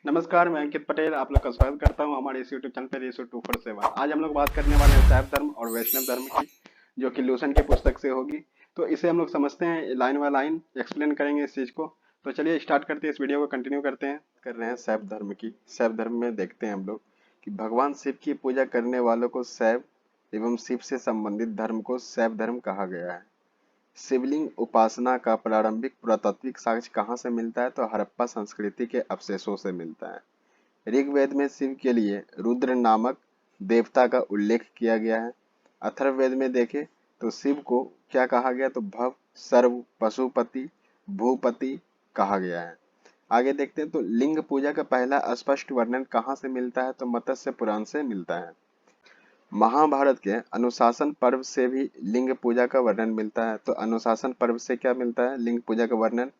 नमस्कार, मैं अंकित पटेल आप लोग का स्वागत करता हूं हमारे इस यूट्यूब चैनल पर रेसो 247। आज हम लोग बात करने वाले हैं शैव धर्म और वैष्णव धर्म की, जो कि लूसन की पुस्तक से होगी। तो इसे हम लोग समझते हैं, लाइन बाय लाइन एक्सप्लेन करेंगे इस चीज को। तो चलिए स्टार्ट करते हैं, इस वीडियो को कंटिन्यू करते हैं। कर रहे हैं शैव धर्म की। शैव धर्म में देखते हैं हम लोग कि भगवान शिव की पूजा करने वालों को शैव एवं शिव से संबंधित धर्म को शैव धर्म कहा गया है। शिवलिंग उपासना का प्रारंभिक पुरातात्विक साक्ष्य कहाँ से मिलता है? तो हड़प्पा संस्कृति के अवशेषों से मिलता है। ऋग्वेद में शिव के लिए रुद्र नामक देवता का उल्लेख किया गया है। अथर्ववेद में देखें तो शिव को क्या कहा गया? तो भव, सर्व, पशुपति, भूपति कहा गया है। आगे देखते हैं तो लिंग पूजा का पहला स्पष्ट वर्णन कहाँ से मिलता है? तो मत्स्य पुराण से मिलता है। महाभारत के अनुशासन पर्व से भी लिंग पूजा का वर्णन मिलता है। तो अनुशासन पर्व से क्या मिलता है? लिंग पूजा का वर्णन,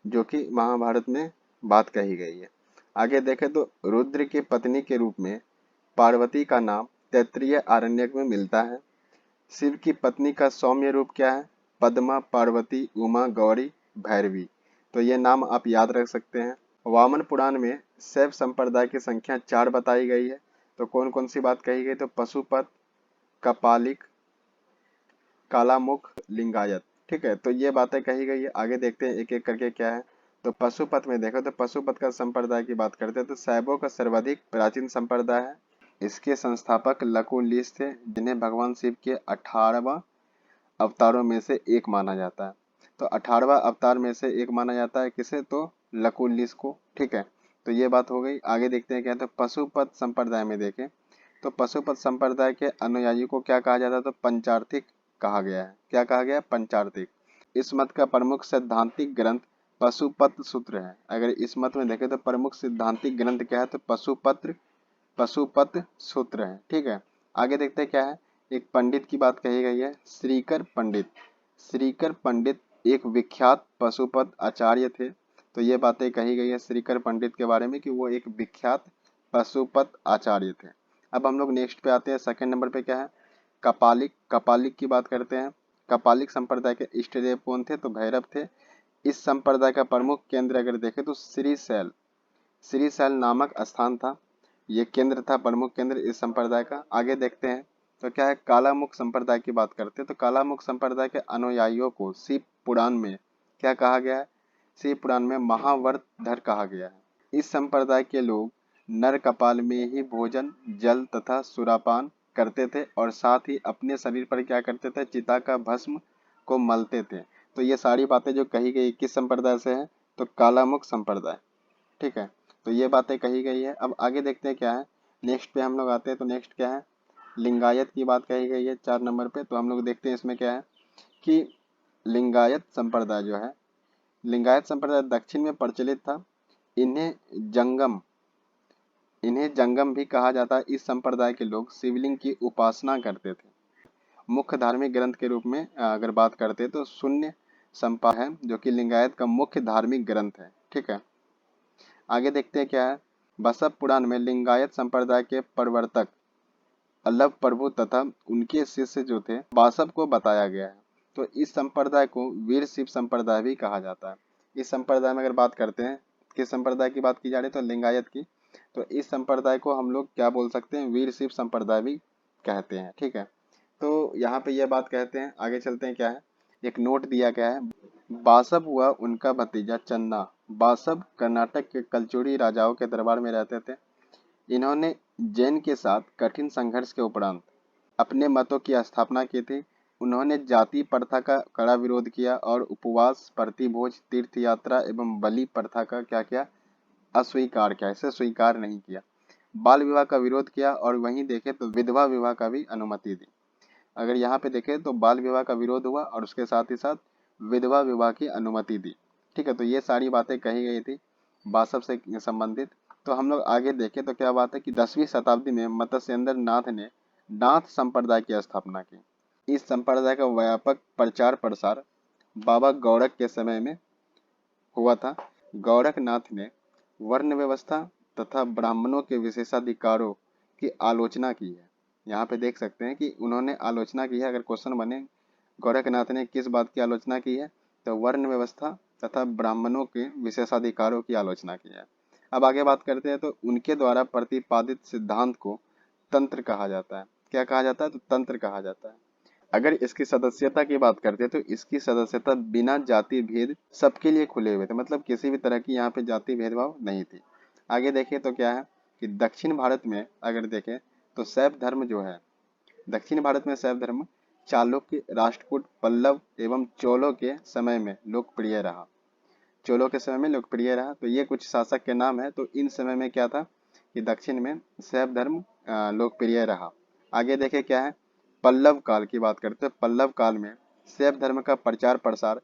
जो कि महाभारत में बात कही गई है। आगे देखें तो रुद्र की पत्नी के रूप में पार्वती का नाम तैत्तिरीय आरण्यक में मिलता है। शिव की पत्नी का सौम्य रूप क्या है? पद्मा, पार्वती, उमा, गौरी, भैरवी। तो ये नाम आप याद रख सकते हैं। वामन पुराण में शैव संप्रदाय की संख्या 4 बताई गई है। तो कौन कौन सी बात कही गई? तो पशुपत, कपालिक, कालामुख, लिंगायत। ठीक है, तो ये बातें कही गई है। आगे देखते हैं एक एक करके क्या है। तो पशुपत में देखो तो पशुपत का संप्रदाय की बात करते हैं तो शैवों का सर्वाधिक प्राचीन संप्रदाय है। इसके संस्थापक लकुलिश थे, जिन्हें भगवान शिव के 18वां अवतारों में से एक माना जाता है। तो 18वां अवतार में से एक माना जाता है किसे? तो लकुलिश को। ठीक है, तो ये बात हो गई। आगे देखते हैं क्या है। तो पशुपत संप्रदाय में देखें तो पशुपत संप्रदाय के अनुयायी को क्या कहा जाता है? तो पंचार्थिक कहा गया है। क्या कहा गया? पंचार्थिक। इस मत का प्रमुख सैद्धांतिक ग्रंथ पशुपत सूत्र है। अगर इस मत में देखें तो प्रमुख सिद्धांतिक ग्रंथ क्या है? तो पशुपत सूत्र है। ठीक है, आगे देखते हैं क्या है। एक पंडित की बात कही गई है, श्रीकर पंडित। श्रीकर पंडित एक विख्यात पशुपत आचार्य थे। तो ये बातें कही गई है श्रीकर पंडित के बारे में कि वो एक विख्यात पशुपत आचार्य थे। अब हम लोग नेक्स्ट पे आते हैं। सेकंड नंबर पे क्या है? कपालिक। कपालिक की बात करते हैं। कपालिक संप्रदाय के इष्ट देव कौन थे? तो भैरव थे। इस संप्रदाय का प्रमुख केंद्र अगर देखें तो श्रीशैल, श्रीशैल नामक स्थान था। ये केंद्र था, प्रमुख केंद्र इस संप्रदाय का। आगे देखते हैं तो क्या है। कालामुख संप्रदाय की बात करते हैं तो कालामुख संप्रदाय के अनुयायियों को शिव पुराण में क्या कहा गया है? शिव पुराण में महावर्तधर कहा गया है। इस संप्रदाय के लोग नर कपाल में ही भोजन, जल तथा सुरापान करते थे और साथ ही अपने शरीर पर क्या करते थे? चिता का भस्म को मलते थे। तो ये सारी बातें जो कही गई किस संप्रदाय से है? तो कालामुख संप्रदाय। ठीक है, तो ये बातें कही गई है। अब आगे देखते हैं क्या है। नेक्स्ट पे हम लोग आते हैं तो नेक्स्ट क्या है? लिंगायत की बात कही गई है 4 नंबर पे। तो हम लोग देखते हैं इसमें क्या है कि लिंगायत संप्रदाय जो है, लिंगायत संप्रदाय दक्षिण में प्रचलित था। इन्हें जंगम इन्हें जंगम भी कहा जाता है। इस संप्रदाय के लोग शिवलिंग की उपासना करते थे। मुख्य धार्मिक ग्रंथ के रूप में अगर बात करते हैं तो शून्य संपा है, जो कि लिंगायत का मुख्य धार्मिक ग्रंथ है। ठीक है, आगे देखते हैं क्या है। बसव पुराण में लिंगायत संप्रदाय के प्रवर्तक अल्लभ प्रभु तथा उनके शिष्य जो थे बासव को बताया गया है। तो इस संप्रदाय को वीर शिव संप्रदाय भी कहा जाता है। इस संप्रदाय में अगर बात करते हैं, किस संप्रदाय की बात की जा रही है? तो लिंगायत की। तो इस संप्रदाय को हम लोग क्या बोल सकते हैं? वीर शिव संप्रदाय भी कहते हैं। ठीक है, तो यहाँ पे यह बात कहते हैं। आगे चलते हैं क्या है। एक नोट दिया गया है। बासव हुआ उनका भतीजा चन्ना। बासव कर्नाटक के कलचुरी राजाओं के दरबार में रहते थे। इन्होंने जैन के साथ कठिन संघर्ष के उपरांत अपने मतों की स्थापना की थी। उन्होंने जाति प्रथा का कड़ा विरोध किया और उपवास, प्रतिभोज, तीर्थ यात्रा एवं बलि प्रथा का क्या किया? अस्वीकार किया, इसे स्वीकार नहीं किया। बाल विवाह का विरोध किया और वहीं देखें तो विधवा विवाह का भी अनुमति दी। अगर यहाँ पे देखें तो बाल विवाह का विरोध हुआ और उसके साथ ही साथ विधवा विवाह की अनुमति दी। ठीक है, तो ये सारी बातें कही गई थी बासव से संबंधित। तो हम लोग आगे देखें तो क्या बात है कि 10वीं शताब्दी में मत्स्येंद्र नाथ ने नाथ संप्रदाय की स्थापना की। इस संप्रदाय का व्यापक प्रचार प्रसार बाबा गौड़क के समय में हुआ था। गौड़कनाथ ने वर्ण व्यवस्था तथा ब्राह्मणों के विशेषाधिकारों की आलोचना की है। यहाँ पे देख सकते हैं कि उन्होंने आलोचना की है। अगर क्वेश्चन बने गोरखनाथ ने किस बात की आलोचना की है? तो वर्ण व्यवस्था तथा ब्राह्मणों के विशेषाधिकारों की आलोचना की है। अब आगे बात करते हैं, तो उनके द्वारा प्रतिपादित सिद्धांत को तंत्र कहा जाता है। क्या कहा जाता है? तो तंत्र कहा जाता है। अगर इसकी सदस्यता की बात करते हैं तो इसकी सदस्यता बिना जाति भेद सबके लिए खुले हुए थे, मतलब किसी भी तरह की यहाँ पे जाति भेदभाव नहीं थी। आगे देखिए तो क्या है कि दक्षिण भारत में अगर देखें तो शैव धर्म जो है, दक्षिण भारत में शैव धर्म चालुक्य, राष्ट्रकूट, पल्लव एवं चोलों के समय में लोकप्रिय रहा। चोलों के समय में लोकप्रिय रहा। तो ये कुछ शासक के नाम है। तो इन समय में क्या था कि दक्षिण में शैव धर्म लोकप्रिय रहा। आगे देखे क्या है, पल्लव काल की बात करते हैं। पल्लव काल में शैव धर्म का प्रचार प्रसार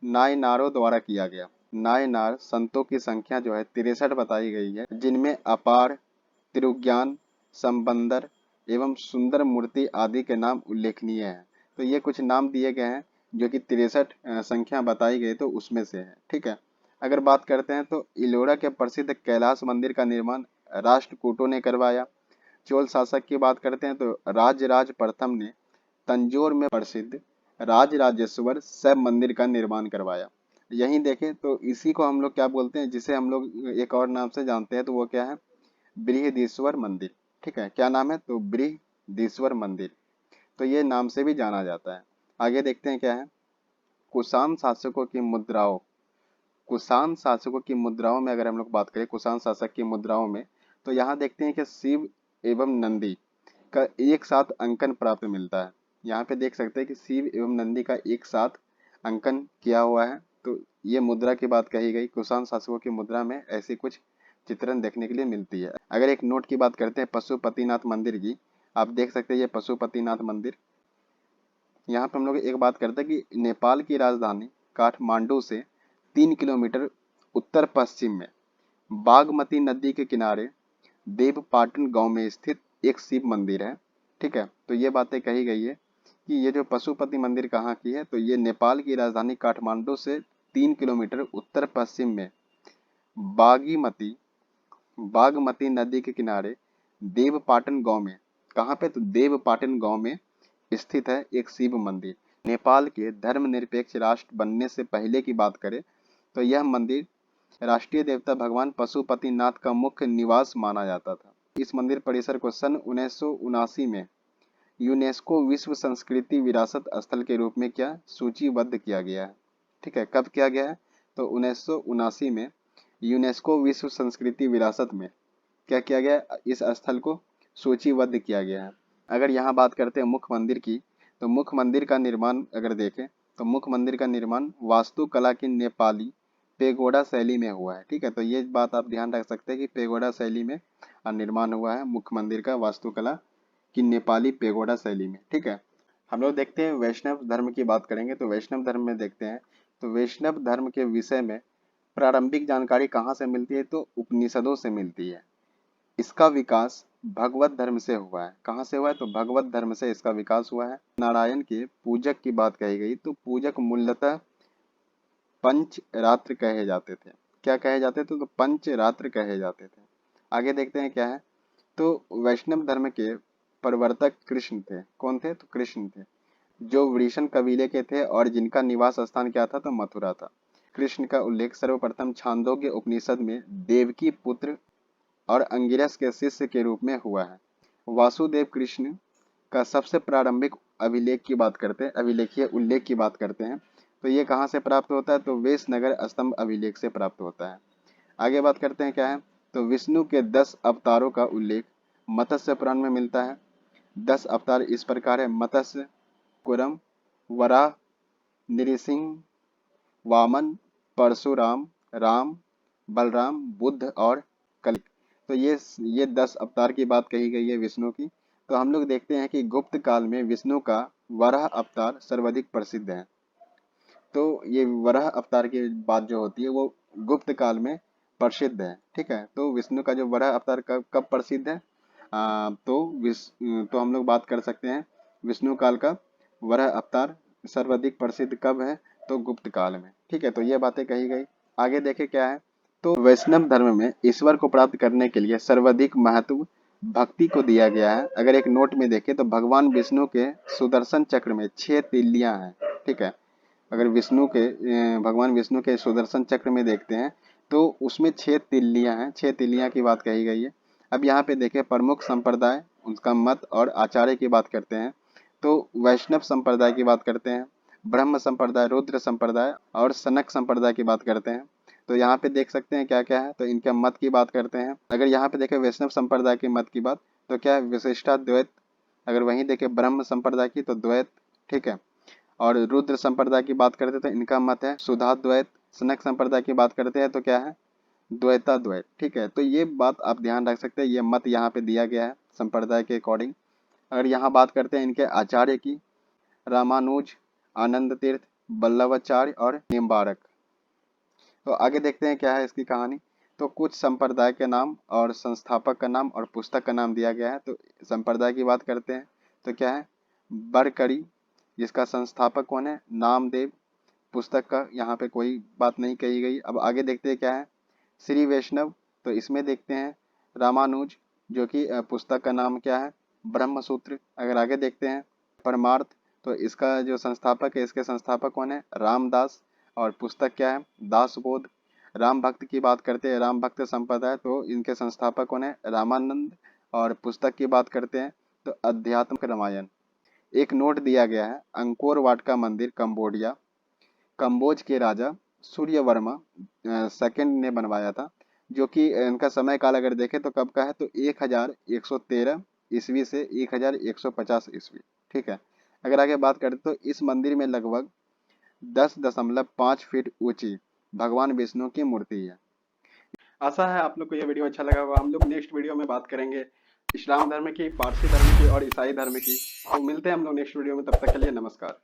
नायनारों द्वारा किया गया। नायनार संतों की संख्या जो है 63 बताई गई है, जिनमें अपार, तिरुज्ञान, संबंदर एवं सुंदर मूर्ति आदि के नाम उल्लेखनीय हैं। तो ये कुछ नाम दिए गए हैं जो कि 63 संख्या बताई गई, तो उसमें से है। ठीक है। अगर बात करते हैं तो इलोरा के प्रसिद्ध कैलाश मंदिर का निर्माण राष्ट्रकूटों ने करवाया। चोल शासक की बात करते हैं तो राजराज प्रथम ने तंजौर में प्रसिद्ध राजराजेश्वर शैव मंदिर का निर्माण करवाया। यहीं देखें तो इसी को हम लोग क्या बोलते हैं, जिसे हम लोग एक और नाम से जानते हैं, तो वो क्या है, बृहदीश्वर मंदिर। ठीक है, क्या नाम है? तो बृहदीश्वर मंदिर। तो ये नाम से भी जाना जाता है। आगे देखते हैं क्या है, कुषाण शासकों की मुद्राओं। कुषाण शासकों की मुद्राओं में अगर हम लोग बात करें, कुषाण शासक की मुद्राओं में, तो यहाँ देखते हैं कि शिव एवं नंदी का एक साथ अंकन प्राप्त मिलता है। यहाँ पे देख सकते हैं कि शिव एवं नंदी का एक साथ अंकन किया हुआ है। तो ये मुद्रा की बात कही गई। कुषाण शासकों की मुद्रा में ऐसी कुछ चित्रण देखने के लिए मिलती है। अगर एक नोट की बात करते हैं पशुपतिनाथ मंदिर की, आप देख सकते हैं ये पशुपतिनाथ मंदिर। यहाँ पे हम लोग एक बात करते हैं कि नेपाल की राजधानी काठमांडू से 3 किलोमीटर उत्तर पश्चिम में बागमती नदी के किनारे देवपाटन गांव में स्थित एक शिव मंदिर है। ठीक है, तो ये बातें कही गई है कि ये जो पशुपति मंदिर कहाँ की है, तो ये नेपाल की राजधानी काठमांडू से 3 किलोमीटर उत्तर पश्चिम में बागमती बागमती नदी के किनारे देवपाटन गांव में, कहाँ पे? तो देवपाटन गांव में स्थित है एक शिव मंदिर। नेपाल के धर्मनिरपेक्ष राष्ट्र बनने से पहले की बात करें तो यह मंदिर राष्ट्रीय देवता भगवान पशुपतिनाथ का मुख्य निवास माना जाता था। इस मंदिर परिसर को सन 1979 में यूनेस्को विश्व संस्कृति विरासत स्थल के रूप में क्या सूचीबद्ध किया गया है। ठीक है, कब किया गया है? तो 1979 में यूनेस्को विश्व संस्कृति विरासत में क्या किया गया, इस स्थल को सूचीबद्ध किया गया है। अगर यहाँ बात करते हैं मुख्य मंदिर की, तो मुख्य मंदिर का निर्माण अगर देखें तो मुख्य मंदिर का निर्माण वास्तुकला की नेपाली पेगोडा शैली में हुआ है। ठीक है, तो ये बात आप ध्यान रख सकते हैं कि पेगोडा शैली में निर्माण हुआ है मुख्य मंदिर का, वास्तुकला की नेपाली पेगोडा शैली में। ठीक है, हम लोग देखते हैं वैष्णव धर्म की बात करेंगे। तो वैष्णव धर्म में देखते हैं तो वैष्णव धर्म के विषय में प्रारंभिक जानकारी कहाँ से मिलती है? तो उपनिषदों से मिलती है। इसका विकास भगवत धर्म से हुआ है। कहाँ से हुआ है? तो भगवत धर्म से इसका विकास हुआ है। नारायण के पूजक की बात कही गई तो पूजक मूलतः पंचरात्र कहे जाते थे। क्या कहे जाते थे? तो पंचरात्र कहे जाते थे। आगे देखते हैं क्या है, तो वैष्णव धर्म के प्रवर्तक कृष्ण थे। कौन थे? तो कृष्ण थे, जो वृषण कबीले के थे और जिनका निवास स्थान क्या था? तो मथुरा था। कृष्ण का उल्लेख सर्वप्रथम छांदोग्य उपनिषद में देवकी पुत्र और अंगिरस के शिष्य के रूप में हुआ है। वासुदेव कृष्ण का सबसे प्रारंभिक अभिलेख की बात करते हैं, अभिलेखीय उल्लेख की बात करते हैं, तो ये कहाँ से प्राप्त होता है? तो वेशनगर स्तंभ अभिलेख से प्राप्त होता है। आगे बात करते हैं क्या है, तो विष्णु के 10 अवतारों का उल्लेख मत्स्य पुराण में मिलता है। 10 अवतार इस प्रकार है, मत्स्य, कुरम, वराह, नृसिंह, वामन, परशुराम, राम, बलराम, बुद्ध और कलिक। तो ये 10 अवतार की बात कही गई है विष्णु की। तो हम लोग देखते हैं कि गुप्त काल में विष्णु का वराह अवतार सर्वाधिक प्रसिद्ध है। तो ये वराह अवतार की बात जो होती है वो गुप्त काल में प्रसिद्ध है। ठीक है, तो विष्णु का जो वराह अवतार कब कब प्रसिद्ध है? तो हम लोग बात कर सकते हैं विष्णु काल का वराह अवतार सर्वाधिक प्रसिद्ध कब है? तो गुप्त काल में। ठीक है, तो ये बातें कही गई। आगे देखे क्या है, तो वैष्णव धर्म में ईश्वर को प्राप्त करने के लिए सर्वाधिक महत्व भक्ति को दिया गया है। अगर एक नोट में देखें तो भगवान विष्णु के सुदर्शन चक्र में 6 तिल्लियां हैं। ठीक है, अगर भगवान विष्णु के सुदर्शन चक्र में देखते हैं तो उसमें 6 तिल्लियां हैं, 6 तिल्लियां की बात कही गई है। अब यहाँ पे देखें प्रमुख संप्रदाय, उनका मत और आचार्य की बात करते हैं। तो वैष्णव संप्रदाय की बात करते हैं, ब्रह्म संप्रदाय, रुद्र संप्रदाय और सनक संप्रदाय की बात करते हैं। तो यहाँ पे देख सकते हैं क्या क्या है, तो इनके मत की बात करते हैं। अगर यहाँ पे देखें वैष्णव संप्रदाय के मत की बात, तो क्या है, विशिष्टाद्वैत। अगर वहीं देखें ब्रह्म संप्रदाय की, तो द्वैत, ठीक है। और रुद्र संप्रदाय की बात करते हैं तो इनका मत है शुद्धाद्वैत। सनक संप्रदाय की बात करते हैं तो क्या है, द्वैताद्वैत, ठीक है। तो ये बात आप ध्यान रख सकते हैं, ये मत यहाँ पे दिया गया है संप्रदाय के अकॉर्डिंग। अगर यहाँ बात करते हैं इनके आचार्य की, रामानुज, आनंद तीर्थ, बल्लवाचार्य और निम्बारक। तो आगे देखते हैं क्या है इसकी कहानी। तो कुछ संप्रदाय के नाम और संस्थापक का नाम और पुस्तक का नाम दिया गया है। तो संप्रदाय की बात करते हैं तो क्या है, बरकरी, जिसका संस्थापक कौन है, नामदेव। पुस्तक का यहाँ पे कोई बात नहीं कही गई। अब आगे देखते हैं क्या है, श्री वैष्णव। तो इसमें देखते हैं रामानुज, जो कि पुस्तक का नाम क्या है, ब्रह्म सूत्र। अगर आगे देखते हैं परमार्थ, तो इसका जो संस्थापक है, इसके संस्थापक कौन है, रामदास। और पुस्तक क्या है, दासबोध। राम भक्त की बात करते हैं, राम भक्त संप्रदाय, तो इनके संस्थापक कौन है, रामानंद। और पुस्तक की बात करते हैं तो अध्यात्म रामायण। एक नोट दिया गया है, अंकोर वाट का मंदिर कंबोडिया, कंबोज के राजा सूर्यवर्मा सेकंड ने बनवाया था। जो कि इनका समय काल अगर देखें तो कब का है, तो 1113 ईस्वी से 1150 ईस्वी, ठीक है। अगर आगे बात करें तो इस मंदिर में लगभग 10.5 फीट ऊंची भगवान विष्णु की मूर्ति है। आशा है आप लोग को यह वीडियो अच्छा लगा होगा। हम लोग नेक्स्ट वीडियो में बात करेंगे इस्लाम धर्म की, पारसी धर्म की और ईसाई धर्म की। तो मिलते हैं हम लोग नेक्स्ट वीडियो में, तब तक के लिए नमस्कार।